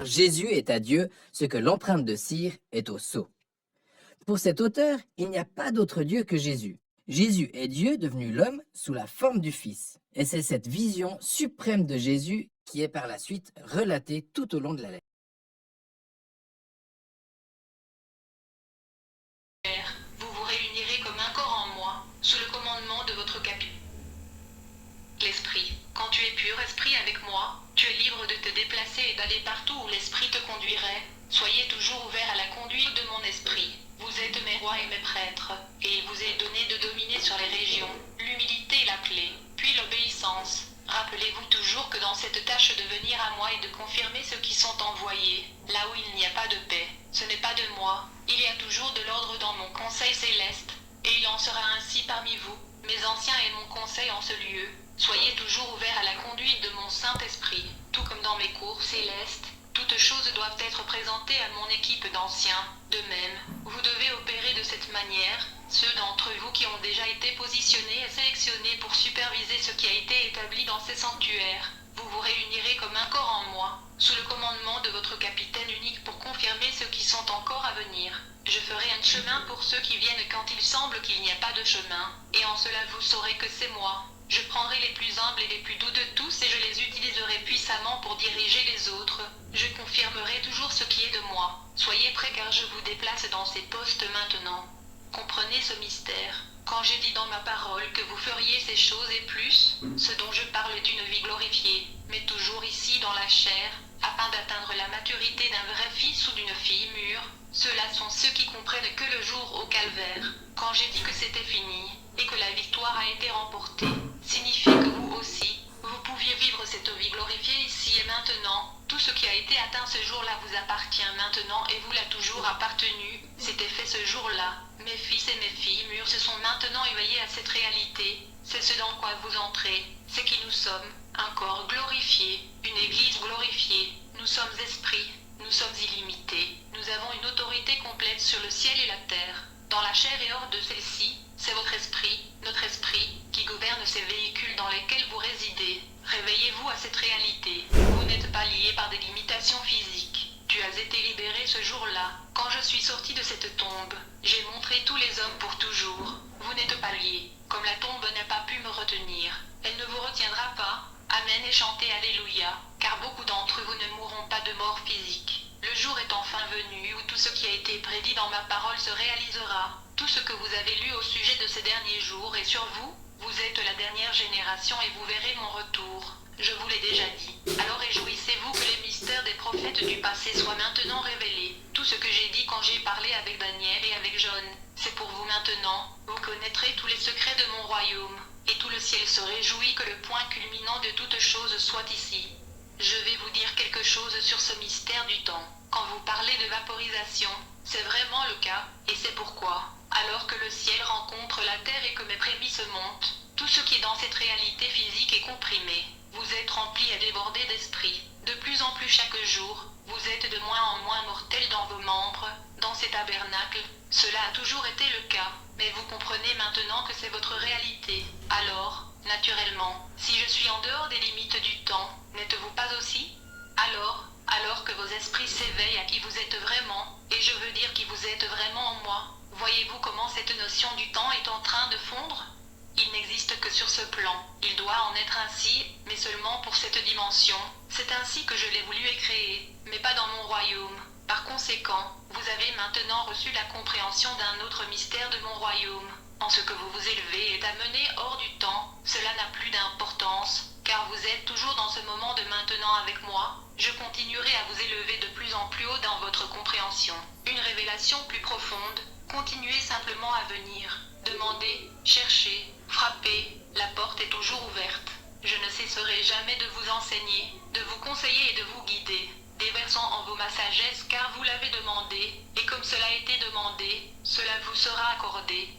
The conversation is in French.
Jésus est à Dieu ce que l'empreinte de cire est au sceau. Pour cet auteur, il n'y a pas d'autre Dieu que Jésus. Jésus est Dieu devenu l'homme sous la forme du Fils. Et c'est cette vision suprême de Jésus qui est par la suite relatée tout au long de la lettre. Vous vous réunirez comme un corps en moi, sous le commandement de votre capitaine. L'esprit. Quand tu es pur esprit avec moi, tu es libre de te déplacer et d'aller partout où l'esprit te conduirait. Soyez toujours ouverts à la conduite de mon esprit. Vous êtes mes rois et mes prêtres, et il vous est donné de dominer sur les régions. L'humilité est la clé, puis l'obéissance. Rappelez-vous toujours que dans cette tâche de venir à moi et de confirmer ceux qui sont envoyés, là où il n'y a pas de paix, ce n'est pas de moi, il y a toujours de l'ordre dans mon conseil céleste, et il en sera ainsi parmi vous, mes anciens et mon conseil en ce lieu. Soyez toujours ouverts à la conduite de mon Saint-Esprit, tout comme dans mes cours célestes. Toutes choses doivent être présentées à mon équipe d'anciens. De même, vous devez opérer de cette manière. Ceux d'entre vous qui ont déjà été positionnés et sélectionnés pour superviser ce qui a été établi dans ces sanctuaires, vous vous réunirez comme un corps en moi, sous le commandement de votre capitaine unique pour confirmer ceux qui sont encore à venir. Je ferai un chemin pour ceux qui viennent quand il semble qu'il n'y a pas de chemin, et en cela vous saurez que c'est moi. Je prendrai les plus humbles et les plus doux de tous et je les utiliserai puissamment pour diriger les autres. Je confirmerai toujours ce qui est de moi. Soyez prêts car je vous déplace dans ces postes maintenant. Comprenez ce mystère. Quand j'ai dit dans ma parole que vous feriez ces choses et plus, ce dont je parle est une vie glorifiée, mais toujours ici dans la chair, afin d'atteindre la maturité d'un vrai fils ou d'une fille mûre. Ceux-là sont ceux qui comprennent que le jour au calvaire, quand j'ai dit que c'était fini, et que la victoire a été remportée, signifiait que vous aussi, vous pouviez vivre cette vie glorifiée ici et maintenant. Tout ce qui a été atteint ce jour-là vous appartient maintenant et vous l'a toujours appartenu. C'était fait ce jour-là. Mes fils et mes filles mûrs se sont maintenant éveillés à cette réalité. C'est ce dans quoi vous entrez. C'est qui nous sommes. Un corps glorifié, une église glorifiée. Nous sommes esprits. Nous sommes illimités. Nous avons une autorité complète sur le ciel et la terre. Dans la chair et hors de celle-ci, c'est votre esprit, notre esprit, qui gouverne ces véhicules dans lesquels vous résidez. Réveillez-vous à cette réalité. Vous n'êtes pas liés par des limitations physiques. Tu as été libéré ce jour-là. Quand je suis sorti de cette tombe, j'ai montré tous les hommes pour toujours. Vous n'êtes pas liés. Comme la tombe n'a pas pu me retenir, elle ne vous retiendra pas. Amen et chantez Alléluia, car beaucoup d'entre vous ne mourront pas de mort physique. Le jour est enfin venu où tout ce qui a été prédit dans ma parole se réalisera. Tout ce que vous avez lu au sujet de ces derniers jours est sur vous. Vous êtes la dernière génération et vous verrez mon retour. Je vous l'ai déjà dit. Alors réjouissez-vous que les mystères des prophètes du passé soient maintenant révélés. Tout ce que j'ai dit quand j'ai parlé avec Daniel et avec John, c'est pour vous maintenant. Vous connaîtrez tous les secrets de mon royaume. Et tout le ciel se réjouit que le point culminant de toutes choses soit ici. Je vais vous dire quelque chose sur ce mystère du temps. Quand vous parlez de vaporisation, c'est vraiment le cas, et c'est pourquoi, alors que le ciel rencontre la terre et que mes prémices montent, tout ce qui est dans cette réalité physique est comprimé. Vous êtes remplis à déborder d'esprit. De plus en plus chaque jour, vous êtes de moins en moins mortels dans vos membres, dans ces tabernacles. Cela a toujours été le cas, mais vous comprenez maintenant que c'est votre réalité. Alors, naturellement, si je suis en dehors des limites du temps, n'êtes-vous pas aussi? Alors que vos esprits s'éveillent à qui vous êtes vraiment, et je veux dire qui vous êtes vraiment en moi, voyez-vous comment cette notion du temps est en train de fondre? Il n'existe que sur ce plan. Il doit en être ainsi, mais seulement pour cette dimension. C'est ainsi que je l'ai voulu et créé, mais pas dans mon royaume. Par conséquent, vous avez maintenant reçu la compréhension d'un autre mystère de mon royaume. En ce que vous vous élevez est amené hors du temps, cela n'a plus d'importance, car vous êtes toujours dans ce moment de maintenant avec moi. Je continuerai à vous élever de plus en plus haut dans votre compréhension. Une révélation plus profonde, continuez simplement à venir. Demandez, cherchez, frappez, la porte est toujours ouverte. Je ne cesserai jamais de vous enseigner, de vous conseiller et de vous guider, déversant en vous ma sagesse car vous l'avez demandé, et comme cela a été demandé, cela vous sera accordé.